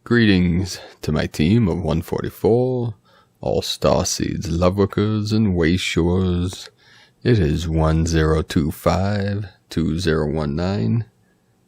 Greetings to my team of 144, all Starseeds, Lightworkers, and Wayshores. It is 1025-2019,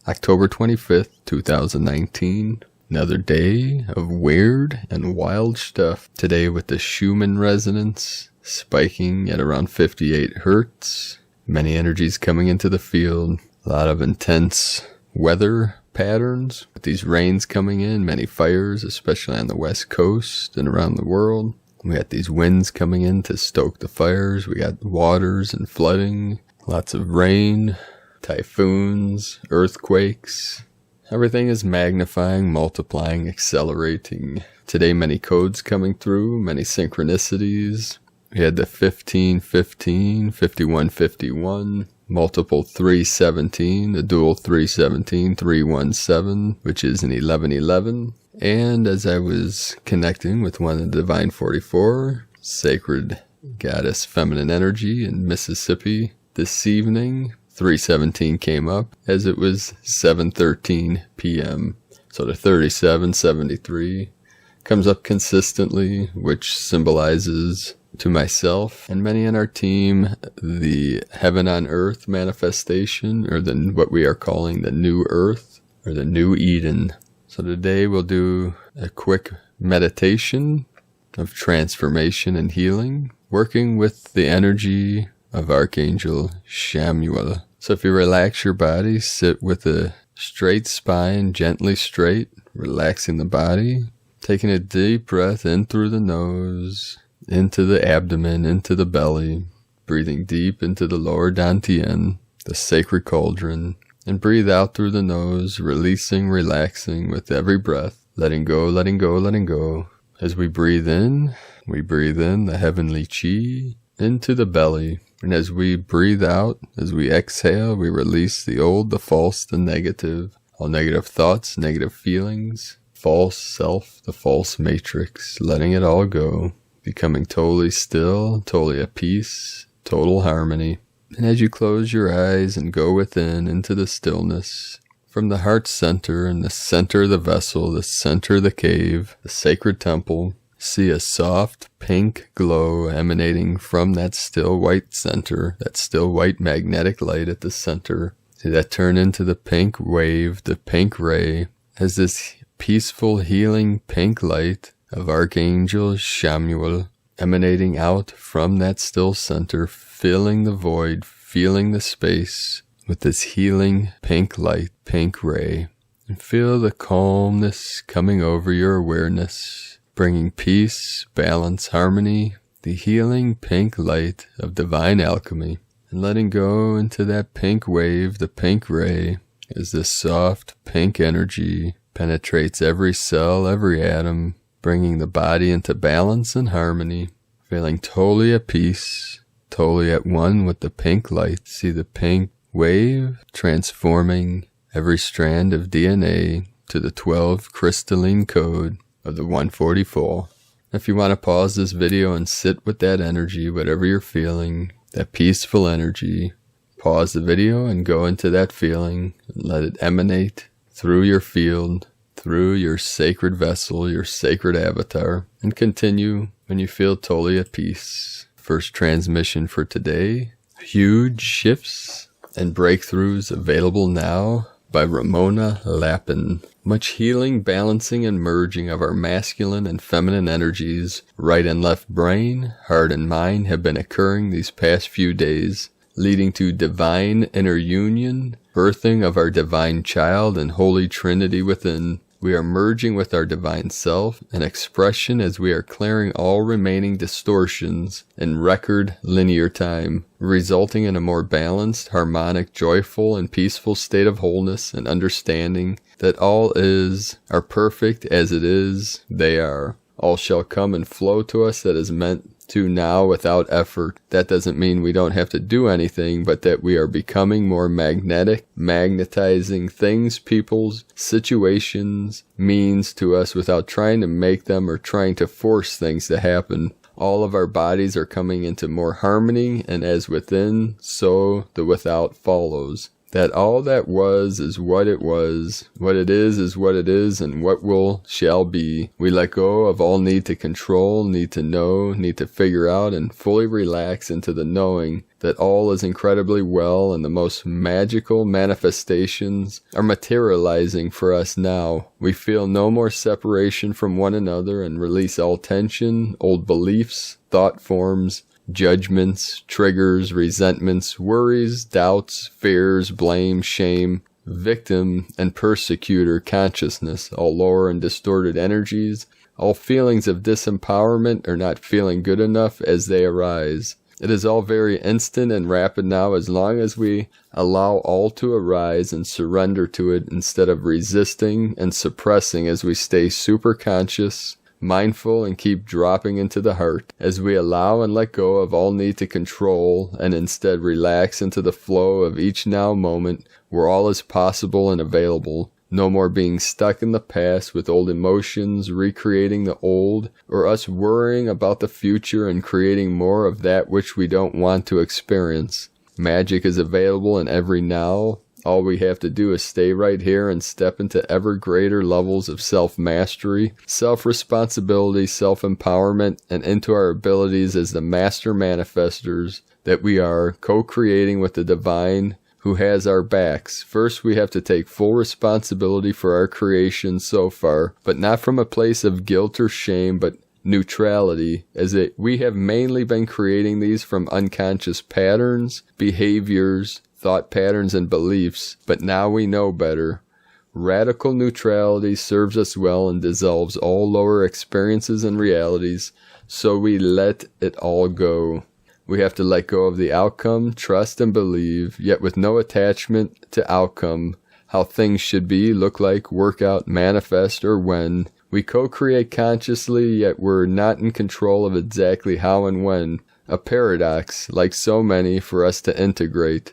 October 25th, 2019. Another day of weird and wild stuff. Today with the Schumann resonance spiking at around 58 hertz. Many energies coming into the field. A lot of intense weather patterns with these rains coming in. Many fires, especially on the west coast and around the world. We got these winds coming in to stoke the fires. We got waters and flooding. Lots of rain, typhoons, earthquakes. Everything is magnifying, multiplying, accelerating. Today, many codes coming through, many synchronicities. We had the 1515, 5151, multiple 317, the dual 317, 317, which is an 1111. And as I was connecting with one of the Divine 44, Sacred Goddess Feminine Energy in Mississippi this evening, 317 came up as it was 7:13 p.m. So the 3773 comes up consistently, which symbolizes to myself and many in our team the heaven on earth manifestation, or what we are calling the new earth or the new Eden. So today we'll do a quick meditation of transformation and healing, working with the energy of Archangel Chamuel. So if you relax your body, sit with a straight spine, gently straight, relaxing the body, taking a deep breath in through the nose, into the abdomen, into the belly, breathing deep into the lower dantian, the sacred cauldron, and breathe out through the nose, releasing, relaxing with every breath, letting go, letting go, letting go. As we breathe in the heavenly chi into the belly. And as we breathe out, as we exhale, we release the old, the false, the negative, all negative thoughts, negative feelings, false self, the false matrix, letting it all go, becoming totally still, totally at peace, total harmony. And as you close your eyes and go within into the stillness, from the heart center and the center of the vessel, the center of the cave, the sacred temple, see a soft pink glow emanating from that still white center, that still white magnetic light at the center. See that turn into the pink wave, the pink ray, as this peaceful healing pink light of Archangel Chamuel emanating out from that still center, filling the void, feeling the space with this healing pink light, pink ray. And feel the calmness coming over your awareness, bringing peace, balance, harmony, the healing pink light of divine alchemy, and letting go into that pink wave, the pink ray, as this soft pink energy penetrates every cell, every atom, bringing the body into balance and harmony, feeling totally at peace, totally at one with the pink light. See the pink wave transforming every strand of DNA to the 12 crystalline code of the 144. If you want to pause this video and sit with that energy, whatever you're feeling, that peaceful energy, pause the video and go into that feeling and let it emanate through your field, through your sacred vessel, your sacred avatar, and continue when you feel totally at peace. First transmission for today, huge shifts and breakthroughs available now by Ramona Lappin. Much healing, balancing, and merging of our masculine and feminine energies, right and left brain, heart and mind have been occurring these past few days, leading to divine inner union, birthing of our divine child and holy trinity within. We are merging with our divine self and expression as we are clearing all remaining distortions in record linear time, resulting in a more balanced, harmonic, joyful, and peaceful state of wholeness and understanding that all are perfect as it is, they are. All shall come and flow to us that is meant to now without effort. That doesn't mean we don't have to do anything, but that we are becoming more magnetic, magnetizing things, peoples, situations, means to us without trying to make them or trying to force things to happen. All of our bodies are coming into more harmony, and as within, so the without follows. that all that was is what it was, what it is what it is, and what shall be. We let go of all need to control, need to know, need to figure out, and fully relax into the knowing that all is incredibly well, and the most magical manifestations are materializing for us now. We feel no more separation from one another and release all tension, old beliefs, thought forms, judgments, triggers, resentments, worries, doubts, fears, blame, shame, victim, and persecutor consciousness, all lower and distorted energies, all feelings of disempowerment or not feeling good enough as they arise. It is all very instant and rapid now, as long as we allow all to arise and surrender to it instead of resisting and suppressing, as we stay super conscious, mindful, and keep dropping into the heart, as we allow and let go of all need to control and instead relax into the flow of each now moment where all is possible and available. No more being stuck in the past with old emotions, recreating the old, or us worrying about the future and creating more of that which we don't want to experience. Magic is available in every now. All we have to do is stay right here and step into ever greater levels of self-mastery, self-responsibility, self-empowerment, and into our abilities as the master manifestors that we are, co-creating with the divine who has our backs. First, we have to take full responsibility for our creation so far, but not from a place of guilt or shame, but neutrality, as we have mainly been creating these from unconscious patterns, behaviors, thought patterns, and beliefs, but now we know better. Radical neutrality serves us well and dissolves all lower experiences and realities, so we let it all go. We have to let go of the outcome, trust and believe, yet with no attachment to outcome, how things should be, look like, work out, manifest, or when. We co-create consciously, yet we're not in control of exactly how and when. A paradox, like so many, for us to integrate.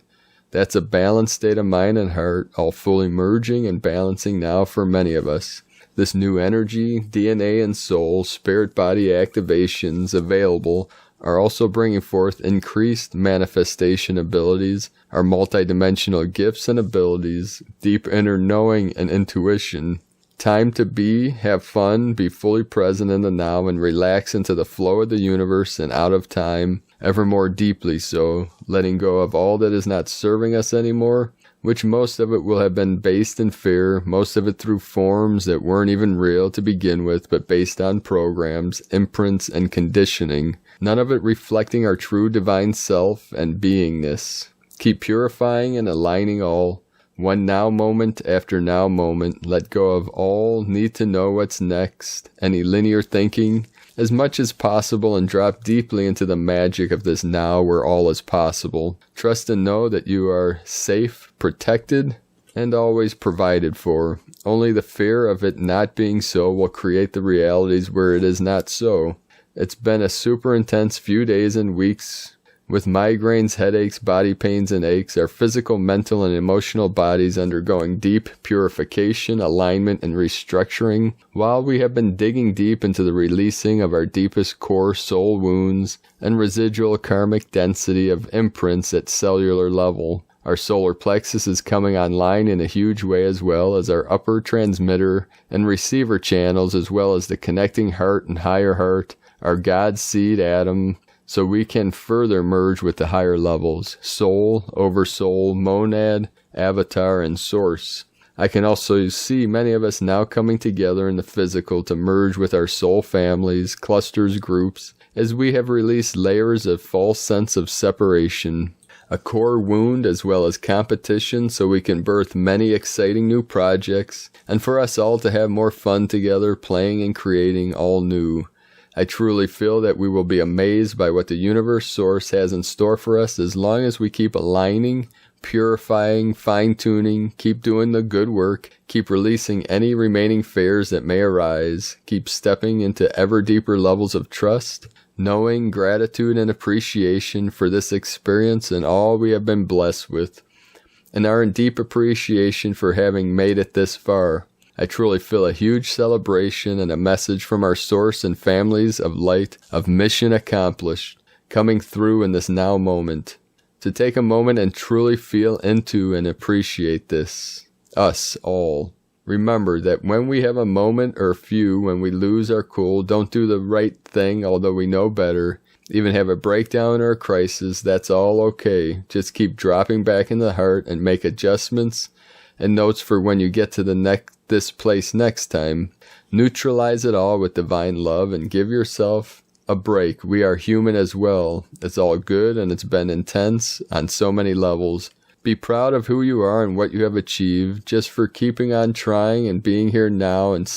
That's a balanced state of mind and heart, all fully merging and balancing now for many of us. This new energy, DNA and soul, spirit body activations available are also bringing forth increased manifestation abilities, our multidimensional gifts and abilities, deep inner knowing and intuition. Time to be, have fun, be fully present in the now, and relax into the flow of the universe and out of time, ever more deeply so, letting go of all that is not serving us anymore, which most of it will have been based in fear, most of it through forms that weren't even real to begin with, but based on programs, imprints, and conditioning. None of it reflecting our true divine self and beingness. Keep purifying and aligning all. One now moment after now moment. Let go of all need to know what's next. Any linear thinking as much as possible and drop deeply into the magic of this now where all is possible. Trust and know that you are safe, protected, and always provided for. Only the fear of it not being so will create the realities where it is not so. It's been a super intense few days and weeks with migraines, headaches, body pains, and aches, our physical, mental, and emotional bodies undergoing deep purification, alignment, and restructuring, while we have been digging deep into the releasing of our deepest core soul wounds and residual karmic density of imprints at cellular level. Our solar plexus is coming online in a huge way, as well as our upper transmitter and receiver channels, as well as the connecting heart and higher heart, our God seed atom, so we can further merge with the higher levels, soul, oversoul, monad, avatar, and source. I can also see many of us now coming together in the physical to merge with our soul families, clusters, groups, as we have released layers of false sense of separation, a core wound as well as competition, so we can birth many exciting new projects, and for us all to have more fun together, playing and creating all new. I truly feel that we will be amazed by what the universe source has in store for us as long as we keep aligning, purifying, fine-tuning, keep doing the good work, keep releasing any remaining fears that may arise, keep stepping into ever deeper levels of trust, knowing, gratitude, and appreciation for this experience and all we have been blessed with, and are in deep appreciation for having made it this far. I truly feel a huge celebration and a message from our source and families of light, of mission accomplished, coming through in this now moment. to take a moment and truly feel into and appreciate this, us all. Remember that when we have a moment or a few when we lose our cool, don't do the right thing although we know better, even have a breakdown or a crisis, that's all okay. Just keep dropping back in the heart and make adjustments and notes for when you get to this place next time. Neutralize it all with divine love and give yourself a break. We are human as well. It's all good and it's been intense on so many levels. Be proud of who you are and what you have achieved, just for keeping on trying and being here now, and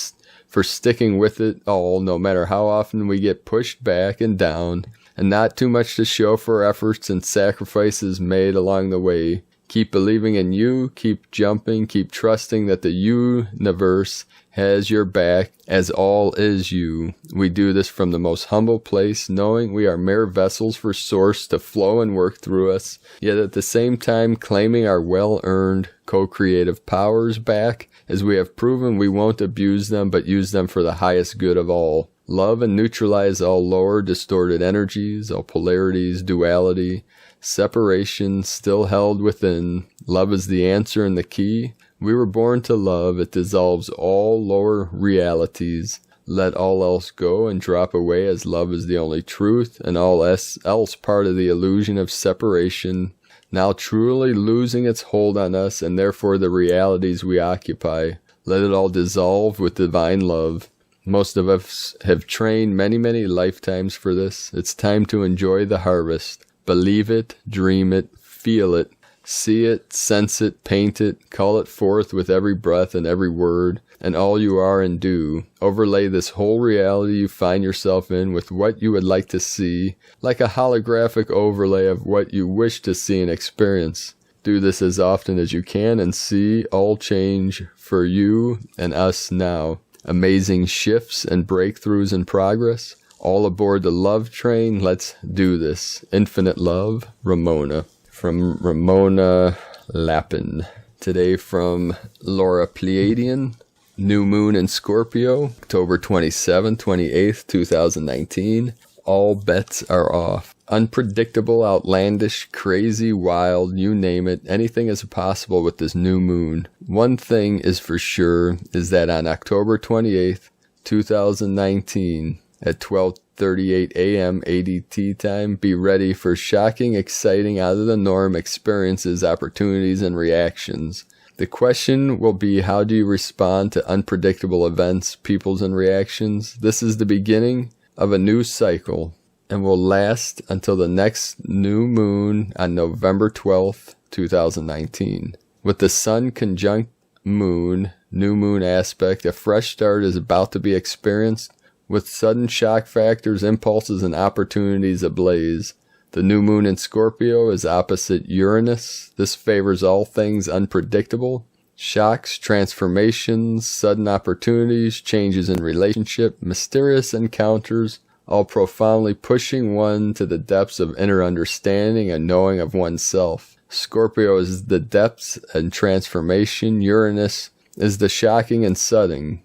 for sticking with it all, no matter how often we get pushed back and down, and not too much to show for efforts and sacrifices made along the way. Keep believing in you, keep jumping, keep trusting that the universe has your back, as all is you. We do this from the most humble place, knowing we are mere vessels for Source to flow and work through us, yet at the same time claiming our well-earned co-creative powers back, as we have proven we won't abuse them but use them for the highest good of all. Love and neutralize all lower, distorted energies, all polarities, duality, separation still held within. Love is the answer and the key. We were born to love. It dissolves all lower realities. Let all else go and drop away, as love is the only truth, and all else part of the illusion of separation, now truly losing its hold on us and therefore the realities we occupy. Let it all dissolve with divine love. Most of us have trained many, many lifetimes for this. It's time to enjoy the harvest. Believe it, dream it, feel it, see it, sense it, paint it, call it forth with every breath and every word, and all you are and do. Overlay this whole reality you find yourself in with what you would like to see, like a holographic overlay of what you wish to see and experience. Do this as often as you can and see all change for you and us now. Amazing shifts and breakthroughs in progress. All aboard the love train. Let's do this. Infinite love, Ramona. From Ramona Lappin. Today from Laura Pleiadian. New moon in Scorpio, October 27, 28th, 2019. All bets are off. Unpredictable, outlandish, crazy, wild, you name it. Anything is possible with this new moon. One thing is for sure, is that on October 28th, 2019, at 12:38 a.m. ADT time, be ready for shocking, exciting, out of the norm experiences, opportunities, and reactions. The question will be, how do you respond to unpredictable events, peoples, and reactions? This is the beginning of a new cycle and will last until the next new moon on November 12th, 2019. With the sun conjunct moon, new moon aspect, a fresh start is about to be experienced with sudden shock factors, impulses, and opportunities ablaze. The new moon in Scorpio is opposite Uranus. This favors all things unpredictable. Shocks, transformations, sudden opportunities, changes in relationship, mysterious encounters, all profoundly pushing one to the depths of inner understanding and knowing of oneself. Scorpio is the depths and transformation. Uranus is the shocking and sudden.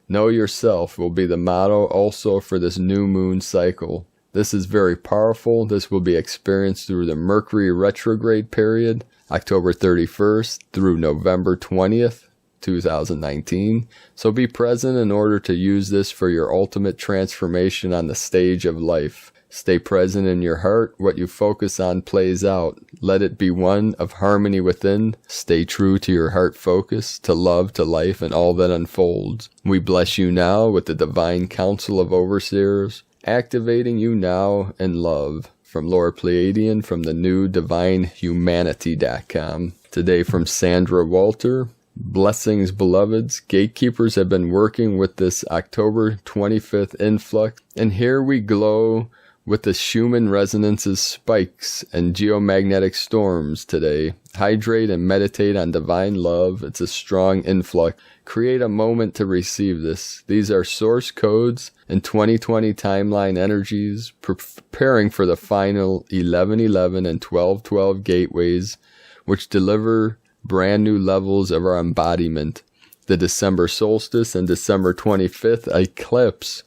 Know yourself will be the motto also for this new moon cycle. This is very powerful. This will be experienced through the Mercury retrograde period, October 31st through November 20th, 2019. So be present in order to use this for your ultimate transformation on the stage of life. Stay present in your heart. What you focus on plays out. Let it be one of harmony within. Stay true to your heart focus, to love, to life, and all that unfolds. We bless you now with the divine council of overseers, activating you now in love. From Laura Pleiadian from the new divinehumanity.com. Today from Sandra Walter. Blessings, beloveds. Gatekeepers have been working with this October 25th influx, and here we glow with the Schumann resonances, spikes, and geomagnetic storms today. Hydrate and meditate on divine love. It's a strong influx. Create a moment to receive this. These are source codes and 2020 timeline energies, preparing for the final 1111 and 1212 gateways, which deliver brand new levels of our embodiment. The December solstice and December 25th eclipse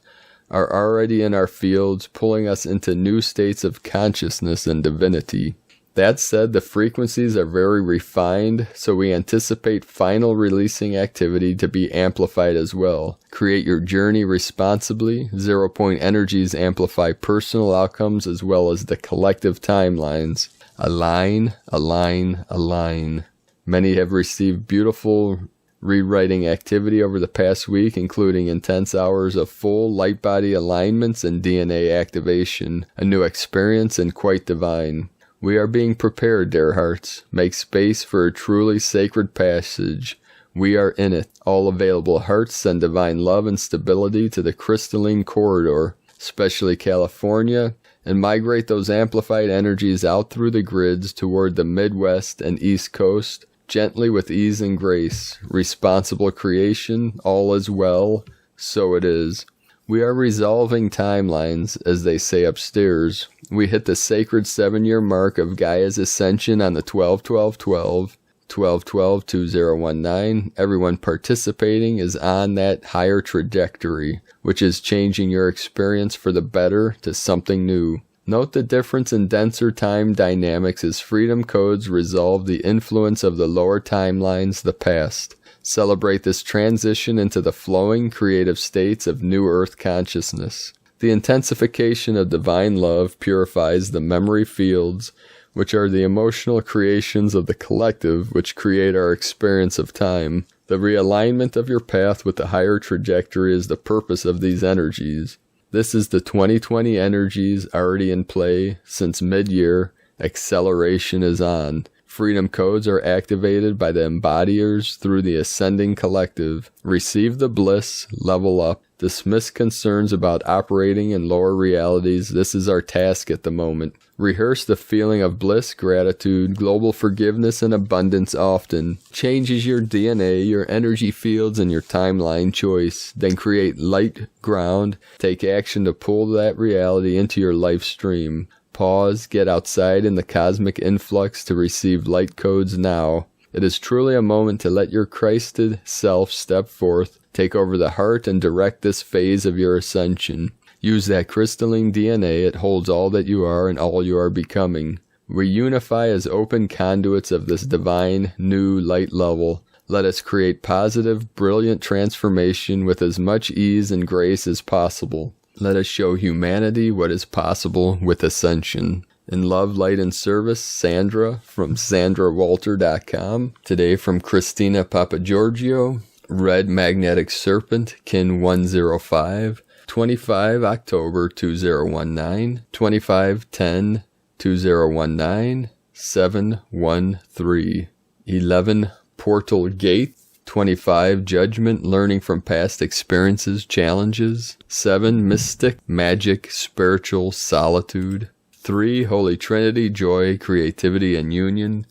are already in our fields, pulling us into new states of consciousness and divinity. That said, the frequencies are very refined, so we anticipate final releasing activity to be amplified as well. Create your journey responsibly. 0 point energies amplify personal outcomes as well as the collective timelines. Align, align, align. Many have received beautiful rewriting activity over the past week, including intense hours of full light body alignments and DNA activation. A new experience and quite divine. We are being prepared, dear hearts. Make space for a truly sacred passage. We are in it. All available hearts send divine love and stability to the crystalline corridor, especially California, and migrate those amplified energies out through the grids toward the Midwest and East Coast, gently with ease and grace. Responsible creation, all is well, so it is. We are resolving timelines, as they say upstairs. We hit the sacred 7-year mark of Gaia's ascension on the 12-12-12, 12-12-2019. Everyone participating is on that higher trajectory, which is changing your experience for the better to something new. Note the difference in denser time dynamics as freedom codes resolve the influence of the lower timelines, the past. Celebrate this transition into the flowing creative states of new earth consciousness. The intensification of divine love purifies the memory fields, which are the emotional creations of the collective which create our experience of time. The realignment of your path with the higher trajectory is the purpose of these energies. This is the 2020 energies already in play since mid-year. Acceleration is on. Freedom codes are activated by the embodiers through the ascending collective. Receive the bliss, level up, dismiss concerns about operating in lower realities. This is our task at the moment. Rehearse the feeling of bliss, gratitude, global forgiveness, and abundance often. Changes your DNA, your energy fields, and your timeline choice. Then create light ground. Take action to pull that reality into your life stream. Pause, get outside in the cosmic influx to receive light codes now. It is truly a moment to let your Christed self step forth, take over the heart, and direct this phase of your ascension. Use that crystalline DNA, it holds all that you are and all you are becoming. We unify as open conduits of this divine, new light level. Let us create positive, brilliant transformation with as much ease and grace as possible. Let us show humanity what is possible with ascension. In love, light, and service, Sandra from SandraWalter.com. Today from Christina Papagiorgio. Red Magnetic Serpent, Kin 105. 25 October 2019. 25-10-2019. 713. 11 Portal Gate. 25 Judgment, learning from past experiences, challenges. 7 Mystic, magic, spiritual, solitude. 3 Holy Trinity, joy, creativity, and union.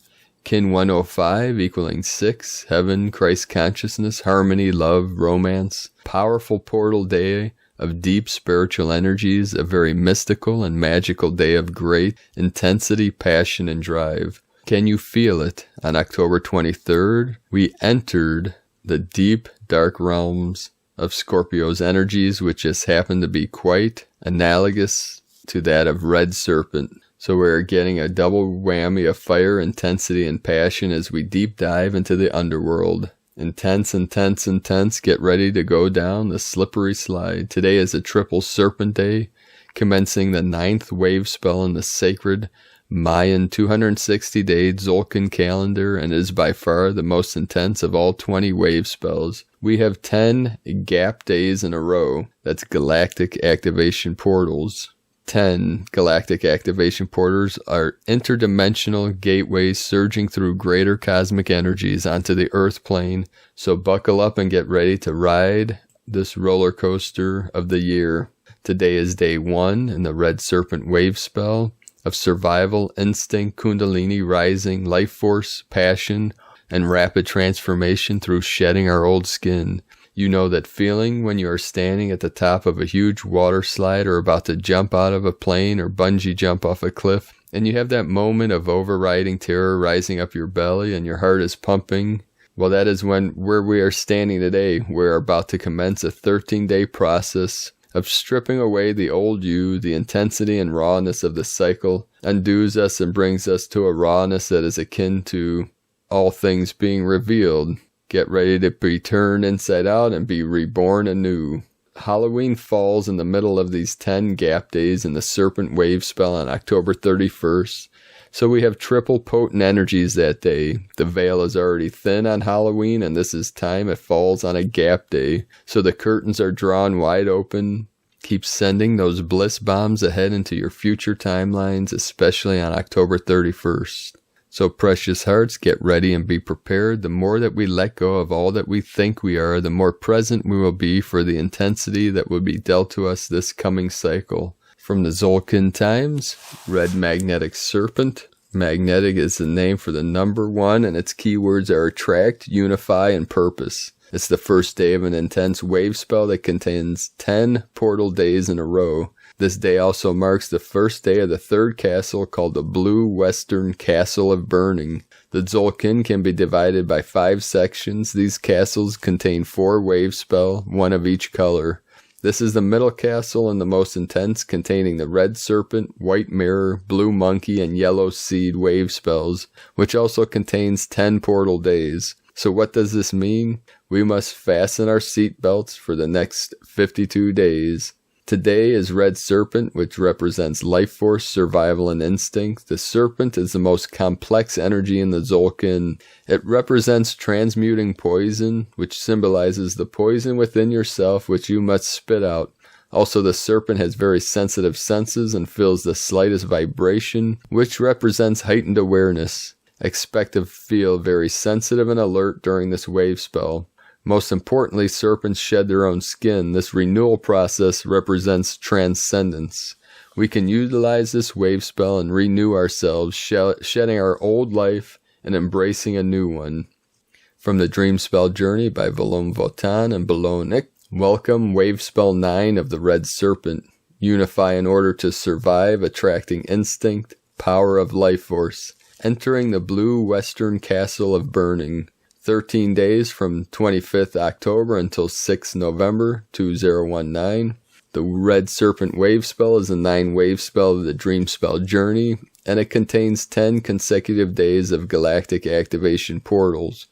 Kin 105 equaling 6, heaven, Christ consciousness, harmony, love, romance. Powerful portal day of deep spiritual energies, a very mystical and magical day of great intensity, passion, and drive. Can you feel it? On October 23rd, we entered the deep, dark realms of Scorpio's energies, which just happened to be quite analogous to that of Red Serpent. So we're getting a double whammy of fire, intensity, and passion as we deep dive into the underworld. Intense, intense, intense. Get ready to go down the slippery slide. Today is a triple serpent day, commencing the 9th wave spell in the sacred Mayan 260-day Tzolk'in calendar, and is by far the most intense of all 20 wave spells. We have 10 gap days in a row. That's galactic activation portals. 10 galactic activation portals are interdimensional gateways surging through greater cosmic energies onto the earth plane. So buckle up and get ready to ride this roller coaster of the year. Today is day 1 in the Red Serpent wave spell of survival, instinct, kundalini rising, life force, passion, and rapid transformation through shedding our old skin. You know that feeling when you are standing at the top of a huge water slide or about to jump out of a plane or bungee jump off a cliff, and you have that moment of overriding terror rising up your belly and your heart is pumping. Well, that is where we are standing today. We're about to commence a 13-day process of stripping away the old you. The intensity and rawness of the cycle undoes us and brings us to a rawness that is akin to all things being revealed. Get ready to be turned inside out and be reborn anew. Halloween falls in the middle of these 10 gap days in the Serpent wave spell on October 31st. So we have triple potent energies that day. The veil is already thin on Halloween, and this is time it falls on a gap day. So the curtains are drawn wide open. Keep sending those bliss bombs ahead into your future timelines, especially on October 31st. So precious hearts, get ready and be prepared. The more that we let go of all that we think we are, the more present we will be for the intensity that will be dealt to us this coming cycle. From the Tzolk'in times, red magnetic serpent. Magnetic is the name for the number 1, and its keywords are attract, unify, and purpose. It's the first day of an intense wave spell that contains 10 portal days in a row. This day also marks the first day of the third castle called the Blue Western Castle of Burning. The Tzolk'in can be divided by 5 sections. These castles contain 4 wave spell, 1 of each color. This is the middle castle and the most intense, containing the red serpent, white mirror, blue monkey, and yellow seed wave spells, which also contains 10 portal days. So what does this mean? We must fasten our seat belts for the next 52 days. Today is Red Serpent, which represents life force, survival, and instinct. The serpent is the most complex energy in the Tzolk'in. It represents transmuting poison, which symbolizes the poison within yourself, which you must spit out. Also, the serpent has very sensitive senses and feels the slightest vibration, which represents heightened awareness. Expect to feel very sensitive and alert during this wave spell. Most importantly, serpents shed their own skin. This renewal process represents transcendence. We can utilize this wave spell and renew ourselves, shedding our old life and embracing a new one. From the Dream Spell Journey by Valon Votan and Balon Icke. Welcome Wave Spell 9 of the Red Serpent. Unify in order to survive, attracting instinct, power of life force. Entering the Blue Western Castle of Burning. 13 days from 25th October until 6th November 2019. The Red Serpent wave spell is a 9 wave spell of the Dream Spell Journey, and it contains 10 consecutive days of galactic activation portals.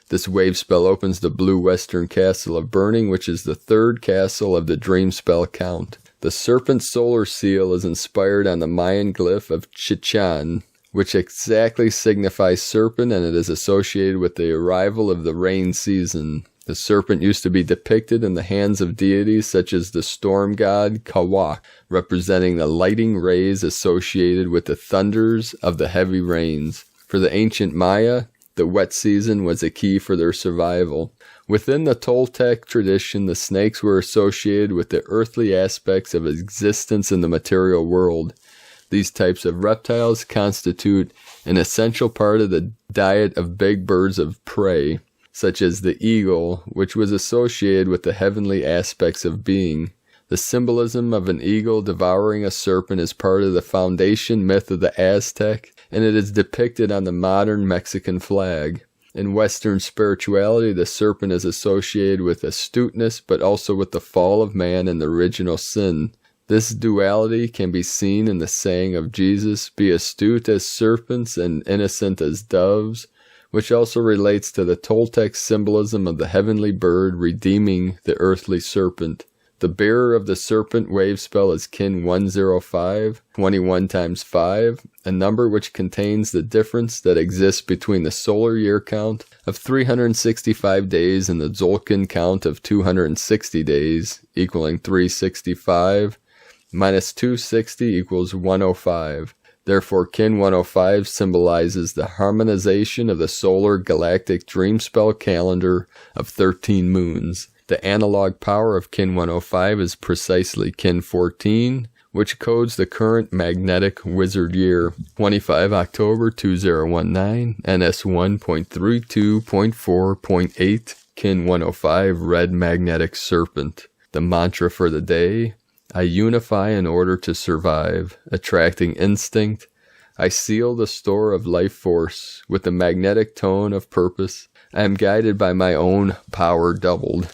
This wave spell opens the Blue Western Castle of Burning, which is the 3rd castle of the Dream Spell count. The Serpent solar seal is inspired on the Mayan glyph of Chichan, which exactly signifies serpent, and it is associated with the arrival of the rain season. The serpent used to be depicted in the hands of deities such as the storm god Kawak, representing the lighting rays associated with the thunders of the heavy rains. For the ancient Maya, the wet season was a key for their survival. Within the Toltec tradition, the snakes were associated with the earthly aspects of existence in the material world. These types of reptiles constitute an essential part of the diet of big birds of prey, such as the eagle, which was associated with the heavenly aspects of being. The symbolism of an eagle devouring a serpent is part of the foundation myth of the Aztec, and it is depicted on the modern Mexican flag. In Western spirituality, the serpent is associated with astuteness, but also with the fall of man and the original sin. This duality can be seen in the saying of Jesus, "Be astute as serpents and innocent as doves," which also relates to the Toltec symbolism of the heavenly bird redeeming the earthly serpent. The bearer of the serpent wave spell is kin 105, 21 times 5, a number which contains the difference that exists between the solar year count of 365 days and the Tzolk'in count of 260 days, equaling 365. Minus 260 equals 105. Therefore, kin 105 symbolizes the harmonization of the solar galactic dream spell calendar of 13 moons. The analog power of kin 105 is precisely kin 14, which codes the current magnetic wizard year, 25 October 2019, NS 1.32.4.8, kin 105 red magnetic serpent. The mantra for the day: I unify in order to survive, attracting instinct. I seal the store of life force with the magnetic tone of purpose. I am guided by my own power doubled.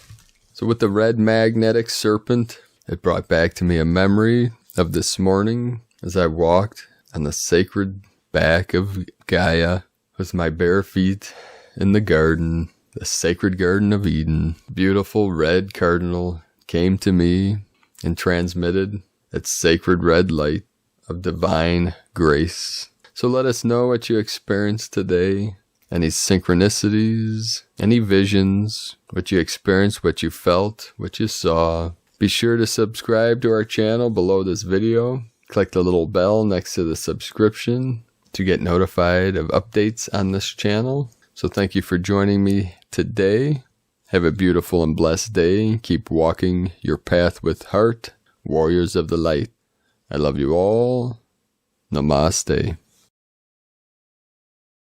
So with the red magnetic serpent, It brought back to me a memory of this morning as I walked on the sacred back of Gaia with my bare feet in the garden, the sacred Garden of Eden. Beautiful red cardinal came to me and transmitted its sacred red light of divine grace. So let us know what you experienced today. Any synchronicities, any visions, what you experienced, what you felt, what you saw. Be sure to subscribe to our channel below this video. Click the little bell next to the subscription to get notified of updates on this channel. So thank you for joining me today. Have a beautiful and blessed day. Keep walking your path with heart, warriors of the light. I love you all. Namaste.